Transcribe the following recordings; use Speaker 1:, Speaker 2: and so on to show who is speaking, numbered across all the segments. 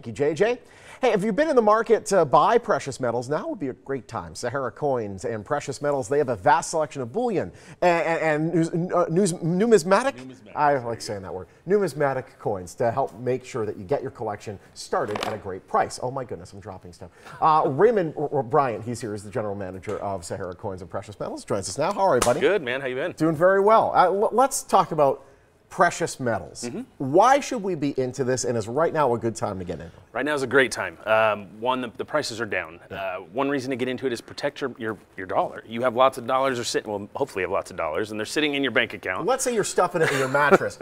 Speaker 1: Thank you, JJ. Hey, if you've been in the market to buy precious metals, now would be a great time. Sahara Coins and Precious Metals, they have a vast selection of bullion and numismatic, I like saying that word, numismatic coins to help make sure that you get your collection started at a great price. Oh my goodness, I'm dropping stuff. Raymond Bryant, he's here as the general manager of Sahara Coins and Precious Metals, joins us now. How are you, buddy?
Speaker 2: Good, man. How you been?
Speaker 1: Doing very well. Let's talk about precious metals. Why should we be into this, and is right now a good time to get in?
Speaker 2: Right now is a great time. One, the prices are down. One reason to get into it is protect your dollar. You have lots of dollars, or sitting. Well, hopefully you have lots of dollars, and they're sitting in your bank account.
Speaker 1: Let's say you're stuffing it in your mattress.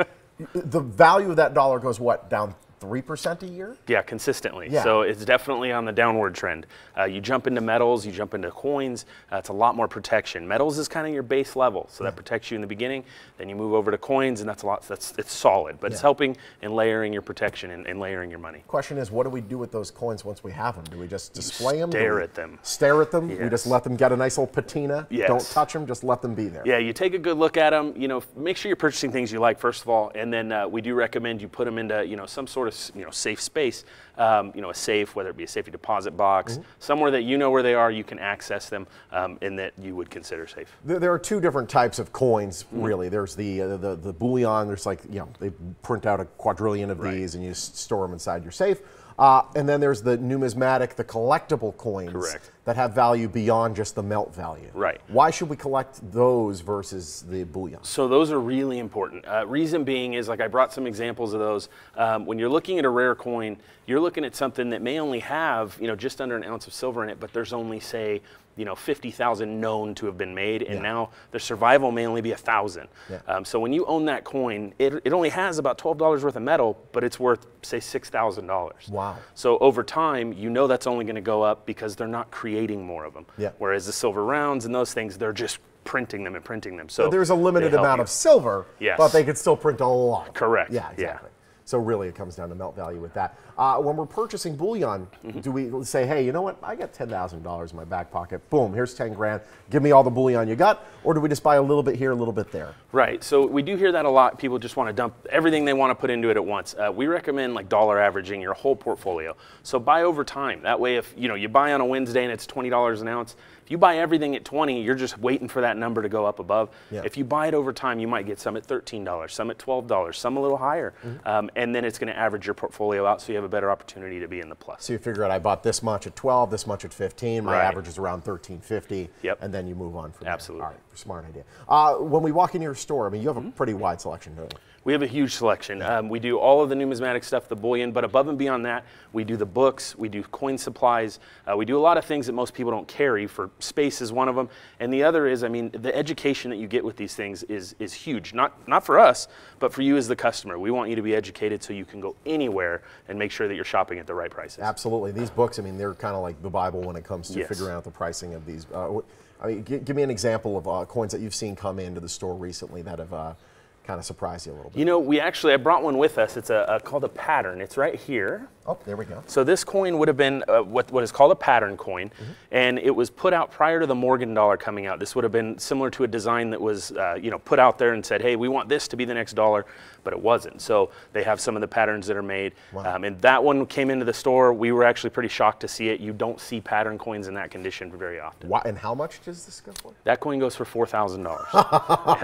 Speaker 1: The value of that dollar goes what, down 3% a year?
Speaker 2: Yeah, consistently.
Speaker 1: Yeah.
Speaker 2: So it's definitely on the downward trend. You jump into metals, you jump into coins, it's a lot more protection. Metals is kind of your base level, so that protects you in the beginning. Then you move over to coins, and it's solid, but it's helping in layering your protection and layering your money.
Speaker 1: Question is, what do we do with those coins once we have them? Do we just display them?
Speaker 2: Stare at them.
Speaker 1: Stare at them?
Speaker 2: Yes.
Speaker 1: We just let them get a nice little patina?
Speaker 2: Yes.
Speaker 1: Don't touch them, just let them be there.
Speaker 2: Yeah, you take a good look at them. You know, make sure you're purchasing things you like first of all, and then we do recommend you put them into some sort of safe space. A safe, whether it be a safety deposit box, somewhere that you know where they are, you can access them, and that you would consider safe.
Speaker 1: There are two different types of coins, really. There's the bullion. There's they print out a quadrillion of these, and you store them inside your safe. And then there's the numismatic, the collectible coins that have value beyond just the melt value.
Speaker 2: Right.
Speaker 1: Why should we collect those versus the bullion?
Speaker 2: So those are really important. Reason being is, like I brought some examples of those. When you're looking at a rare coin, you're looking at something that may only have just under an ounce of silver in it, but there's only, say, 50,000 known to have been made, and now the survival may only be 1,000. So when you own that coin, it only has about $12 worth of metal, but it's worth, say, $6,000.
Speaker 1: Wow.
Speaker 2: So over time, that's only going to go up because they're not creating more of them. Whereas the silver rounds and those things, they're just printing them and printing them. So
Speaker 1: there's a limited amount of silver, but they could still print a lot.
Speaker 2: Correct.
Speaker 1: Yeah, exactly. So really, it comes down to melt value with that. When we're purchasing bullion, do we say, hey, you know what? I got $10,000 in my back pocket. Boom, here's 10 grand. Give me all the bullion you got. Or do we just buy a little bit here, a little bit there? Right.
Speaker 2: So we do hear that a lot. People just want to dump everything they want to put into it at once. We recommend dollar averaging your whole portfolio. So buy over time. That way, if you buy on a Wednesday and it's $20 an ounce, if you buy everything at 20, you're just waiting for that number to go up above. If you buy it over time, you might get some at $13, some at $12, some a little higher, and then it's going to average your portfolio out, so you have a better opportunity to be in the plus.
Speaker 1: So you figure out, I bought this much at 12, this much at 15, my average is around 13.50, and then you move on from there.
Speaker 2: Absolutely.
Speaker 1: All right, smart idea. When we walk into your store, I mean, you have a pretty wide selection, don't you?
Speaker 2: We have a huge selection. We do all of the numismatic stuff, the bullion, but above and beyond that, we do the books, we do coin supplies, we do a lot of things that most people don't carry. For space is one of them, and the other is, the education that you get with these things is huge. Not for us, but for you as the customer. We want you to be educated so you can go anywhere and make sure that you're shopping at the right prices.
Speaker 1: Absolutely. These books, they're kind of like the Bible when it comes to figuring out the pricing of these. Give me an example of coins that you've seen come into the store recently that have kind of surprised you a little bit.
Speaker 2: I brought one with us. It's called a pattern. It's right here.
Speaker 1: Oh, there we go.
Speaker 2: So this coin would have been what is called a pattern coin, and it was put out prior to the Morgan dollar coming out. This would have been similar to a design that was put out there and said, hey, we want this to be the next dollar, but it wasn't. So they have some of the patterns that are made, and that one came into the store. We were actually pretty shocked to see it. You don't see pattern coins in that condition very often.
Speaker 1: And how much does this go for?
Speaker 2: That coin goes for $4,000.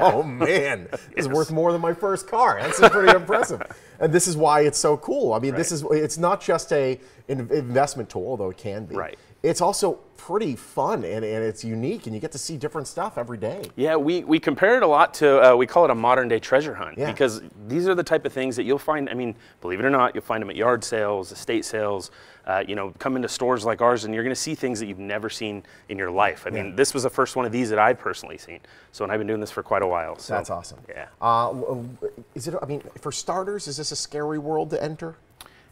Speaker 1: Oh man, it's worth more than my first car. That's pretty impressive. And this is why it's so cool. It's not just an investment tool, although it can be. It's also pretty fun, and it's unique, and you get to see different stuff every day. Yeah, we compare it a lot to, we call it a modern day treasure hunt, because these are the type of things that you'll find, believe it or not, you'll find them at yard sales, estate sales, come into stores like ours, and you're going to see things that you've never seen in your life. This was the first one of these that I've personally seen. So, and I've been doing this for quite a while. So. That's awesome.
Speaker 2: Yeah.
Speaker 1: Is it, for starters, is this a scary world to enter?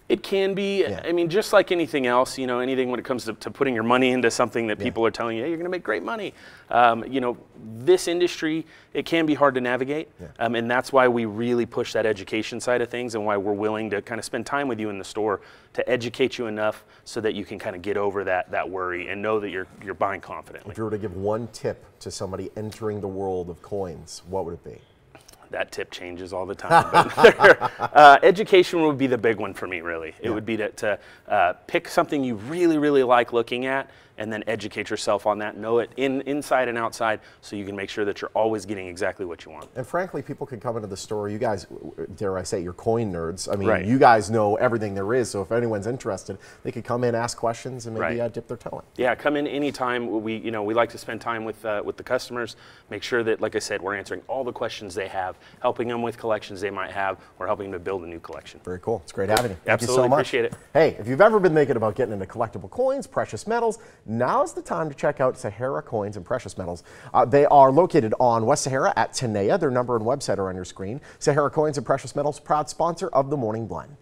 Speaker 2: It can be. Just like anything else, anything when it comes to putting your money into something that people are telling you, hey, you're going to make great money. This industry, it can be hard to navigate. And that's why we really push that education side of things, and why we're willing to kind of spend time with you in the store to educate you enough so that you can kind of get over that worry and know that you're buying confidently.
Speaker 1: If you were to give one tip to somebody entering the world of coins, what would it be?
Speaker 2: that tip changes all the time. But education would be the big one for me, really. It would be to pick something you really, really like looking at, and then educate yourself on that, know it inside and outside, so you can make sure that you're always getting exactly what you want.
Speaker 1: And frankly, people can come into the store. You guys, dare I say, you're coin nerds. I mean, you guys know everything there is, so if anyone's interested, they could come in, ask questions, and maybe dip their toe in.
Speaker 2: Yeah, come in anytime. We like to spend time with the customers, make sure that, like I said, we're answering all the questions they have, helping them with collections they might have, or helping them to build a new collection.
Speaker 1: Very cool. It's great having you. Thank
Speaker 2: Absolutely,
Speaker 1: you so much.
Speaker 2: Appreciate it.
Speaker 1: Hey, if you've ever been thinking about getting into collectible coins, precious metals, now's the time to check out Sahara Coins and Precious Metals. They are located on West Sahara at Tenaya. Their number and website are on your screen. Sahara Coins and Precious Metals, proud sponsor of the Morning Blend.